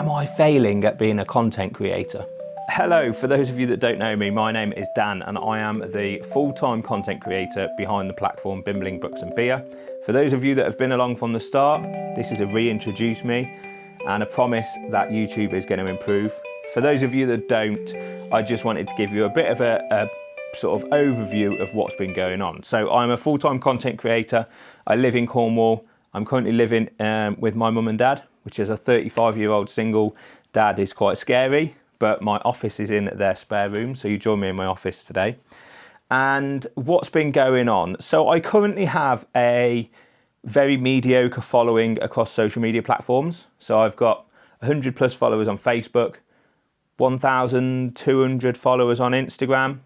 Am I failing at being a content creator? Hello, for those of you that don't know me, my name is Dan and I am the full-time content creator behind the platform Bimbling Books and Beer. For those of you that have been along from the start, this is a reintroduce me and a promise that YouTube is going to improve. For those of you that don't, I just wanted to give you a bit of a sort of overview of what's been going on. So I'm a full-time content creator. I live in Cornwall. I'm currently living with my mum and dad, which is a 35-year-old single dad is quite scary, but my office is in their spare room, so you join me in my office today. And what's been going on? So I currently have a very mediocre following across social media platforms. So I've got 100 plus followers on Facebook, 1,200 followers on Instagram,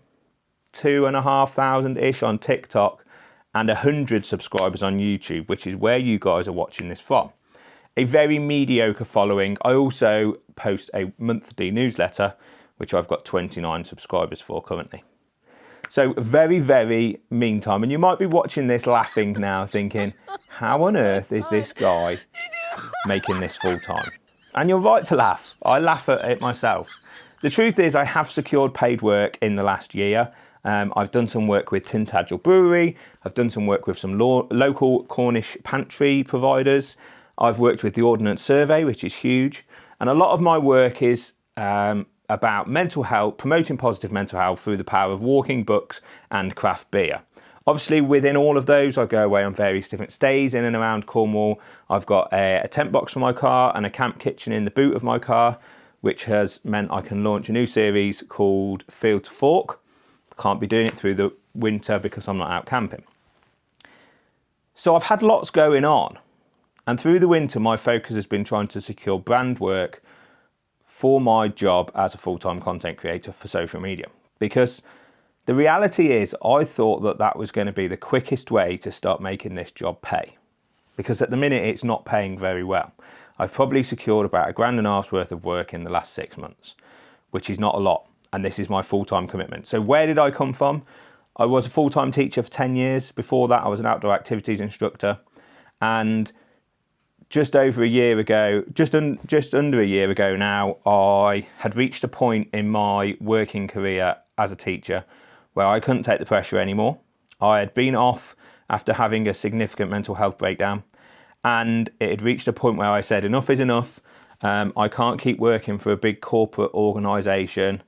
2,500-ish on TikTok, and 100 subscribers on YouTube, which is where you guys are watching this from. A very mediocre following. I also post a monthly newsletter, which I've got 29 subscribers for currently. So very, very mean time. And you might be watching this laughing now, thinking, how on earth is this guy making this full time? And you're right to laugh. I laugh at it myself. The truth is I have secured paid work in the last year. I've done some work with Tintagel Brewery. I've done some work with some local Cornish pantry providers. I've worked with the Ordnance Survey, which is huge. And a lot of my work is about mental health, promoting positive mental health through the power of walking, books and craft beer. Obviously, within all of those, I go away on various different stays in and around Cornwall. I've got a tent box for my car and a camp kitchen in the boot of my car, which has meant I can launch a new series called Field to Fork. Can't be doing it through the winter because I'm not out camping. So I've had lots going on. And through the winter, my focus has been trying to secure brand work for my job as a full-time content creator for social media. Because the reality is I thought that that was going to be the quickest way to start making this job pay. Because at the minute, it's not paying very well. I've probably secured about £1.5 grand worth of work in the last 6 months, which is not a lot. And this is my full-time commitment. So where did I come from? I was a full-time teacher for 10 years. Before that, I was an outdoor activities instructor. And just over a year ago, just under a year ago now, I had reached a point in my working career as a teacher where I couldn't take the pressure anymore. I had been off after having a significant mental health breakdown. And it had reached a point where I said, enough is enough. I can't keep working for a big corporate organisation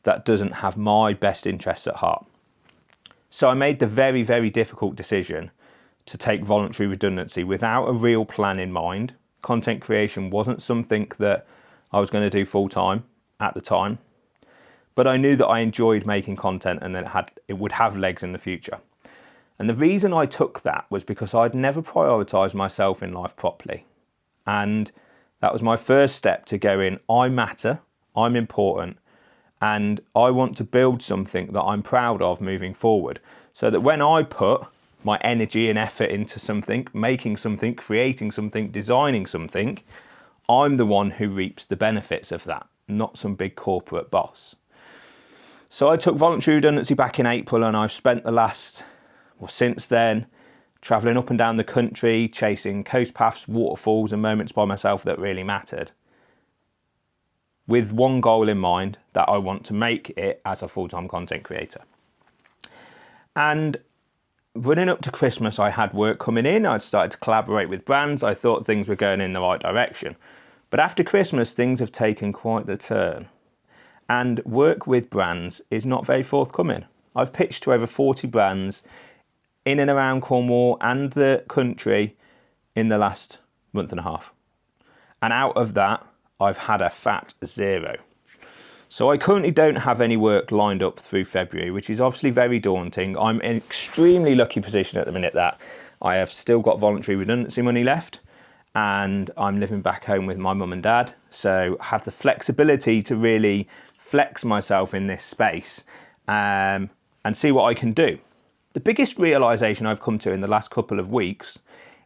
that doesn't have my best interests at heart. So I made the very, very difficult decision to take voluntary redundancy without a real plan in mind. Content creation wasn't something that I was going to do full time at the time, but I knew that I enjoyed making content and that it would have legs in the future. And the reason I took that was because I'd never prioritised myself in life properly. And that was my first step to go in, I matter, I'm important, and I want to build something that I'm proud of moving forward, so that when I put my energy and effort into something, making something, creating something, designing something, I'm the one who reaps the benefits of that, not some big corporate boss. So I took voluntary redundancy back in April, and I've spent since then, travelling up and down the country, chasing coast paths, waterfalls and moments by myself that really mattered, with one goal in mind, that I want to make it as a full-time content creator. And running up to Christmas, I had work coming in. I'd started to collaborate with brands. I thought things were going in the right direction. But after Christmas, things have taken quite the turn. And work with brands is not very forthcoming. I've pitched to over 40 brands in and around Cornwall and the country in the last month and a half. And out of that, I've had a fat 0. So I currently don't have any work lined up through February, which is obviously very daunting. I'm in an extremely lucky position at the minute that I have still got voluntary redundancy money left and I'm living back home with my mum and dad. So I have the flexibility to really flex myself in this space and see what I can do. The biggest realisation I've come to in the last couple of weeks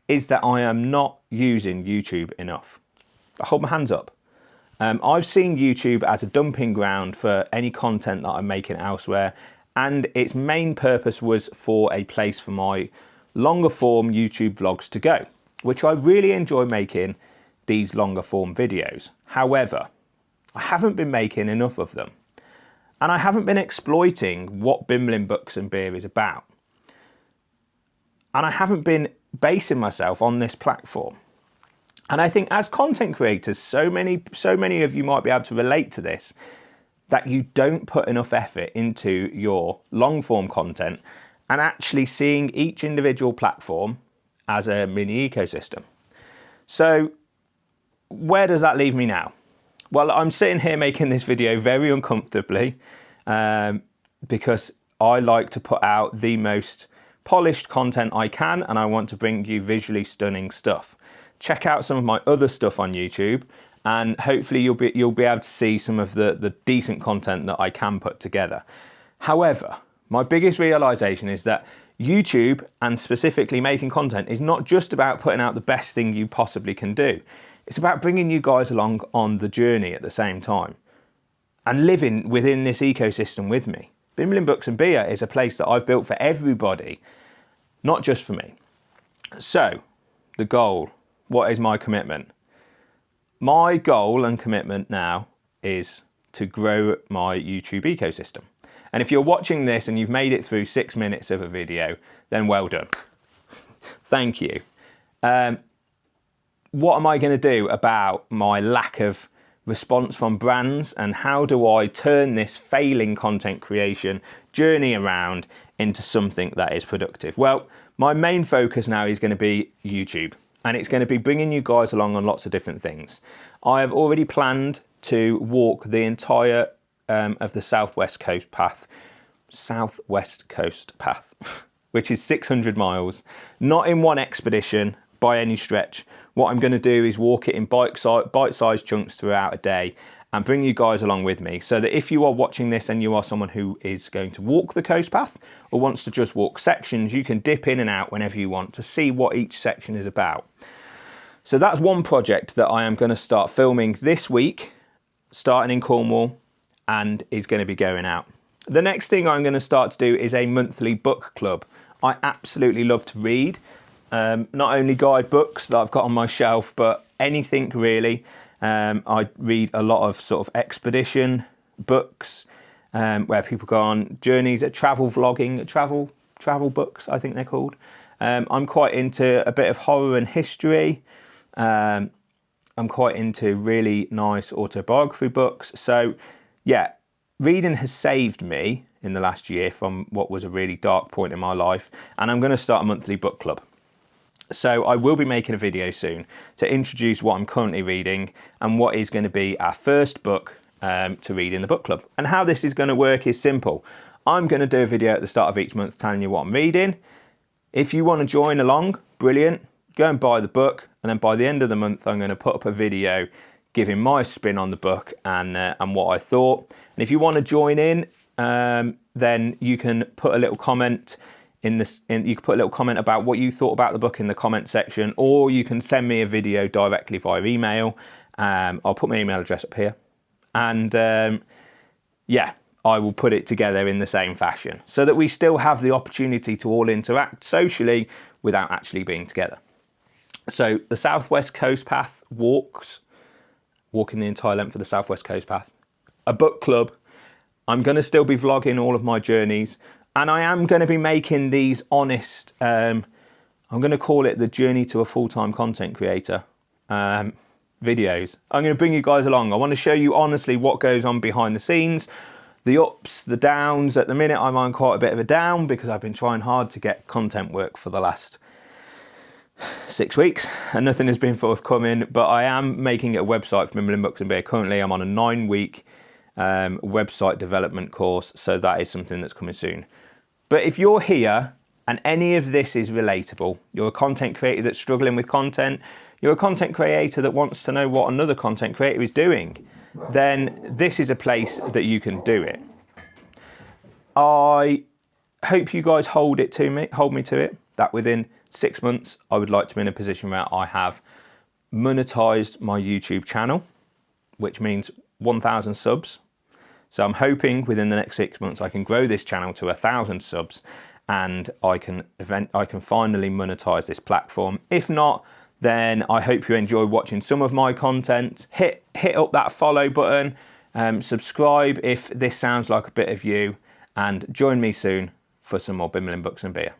is that I am not using YouTube enough. I hold my hands up. I've seen YouTube as a dumping ground for any content that I'm making elsewhere, and its main purpose was for a place for my longer form YouTube vlogs to go, which I really enjoy making these longer form videos. However, I haven't been making enough of them. And I haven't been exploiting what Bimblin Books and Beer is about. And I haven't been basing myself on this platform. And I think as content creators, so many of you might be able to relate to this, that you don't put enough effort into your long form content and actually seeing each individual platform as a mini ecosystem. So where does that leave me now? Well, I'm sitting here making this video very uncomfortably because I like to put out the most polished content I can, and I want to bring you visually stunning stuff. Check out some of my other stuff on YouTube, and hopefully you'll be able to see some of the decent content that I can put together. However, my biggest realization is that YouTube, and specifically making content, is not just about putting out the best thing you possibly can do. It's about bringing you guys along on the journey at the same time and living within this ecosystem with me. Bimblin Books and Beer is a place that I've built for everybody, not just for me. So, the goal. What is my commitment? My goal and commitment now is to grow my YouTube ecosystem. And if you're watching this and you've made it through 6 minutes of a video, then well done. Thank you. What am I going to do about my lack of response from brands, and how do I turn this failing content creation journey around into something that is productive? Well, my main focus now is going to be YouTube, and it's going to be bringing you guys along on lots of different things. I have already planned to walk the entire of the Southwest Coast Path, which is 600 miles, not in one expedition by any stretch. What I'm going to do is walk it in bite-sized chunks throughout a day and bring you guys along with me, so that if you are watching this and you are someone who is going to walk the coast path or wants to just walk sections, you can dip in and out whenever you want to see what each section is about. So that's one project that I am going to start filming this week, starting in Cornwall, and is going to be going out. The next thing I'm going to start to do is a monthly book club. I absolutely love to read. Not only guidebooks that I've got on my shelf, but anything really. I read a lot of sort of expedition books, where people go on journeys, travel vlogging, travel books, I think they're called. I'm quite into a bit of horror and history. I'm quite into really nice autobiography books. So yeah, reading has saved me in the last year from what was a really dark point in my life, and I'm going to start a monthly book club. So I will be making a video soon to introduce what I'm currently reading and what is going to be our first book to read in the book club. And how this is going to work is simple. I'm going to do a video at the start of each month telling you what I'm reading. If you want to join along, brilliant. Go and buy the book, and then by the end of the month I'm going to put up a video giving my spin on the book and what I thought. And if you want to join in, then you can put a little comment you can put a little comment about what you thought about the book in the comment section, or you can send me a video directly via email. I'll put my email address up here, and yeah, I will put it together in the same fashion so that we still have the opportunity to all interact socially without actually being together. So the Southwest Coast Path walking the entire length of the Southwest Coast Path, a book club. I'm going to still be vlogging all of my journeys. And I am going to be making these honest, I'm going to call it the journey to a full-time content creator videos. I'm going to bring you guys along. I want to show you honestly what goes on behind the scenes, the ups, the downs. At the minute, I'm on quite a bit of a down because I've been trying hard to get content work for the last 6 weeks and nothing has been forthcoming, but I am making a website for Bimblin Books and Beer. Currently, I'm on a 9-week website development course, so that is something that's coming soon. But if you're here and any of this is relatable, you're a content creator that's struggling with content, you're a content creator that wants to know what another content creator is doing, then this is a place that you can do it. I hope you guys hold me to it, that within 6 months, I would like to be in a position where I have monetized my YouTube channel, which means 1,000 subs. So I'm hoping within the next 6 months I can grow this channel to 1,000 subs, and I can finally monetize this platform. If not, then I hope you enjoy watching some of my content. Hit up that follow button, subscribe if this sounds like a bit of you, and join me soon for some more Bimmling Books and Beer.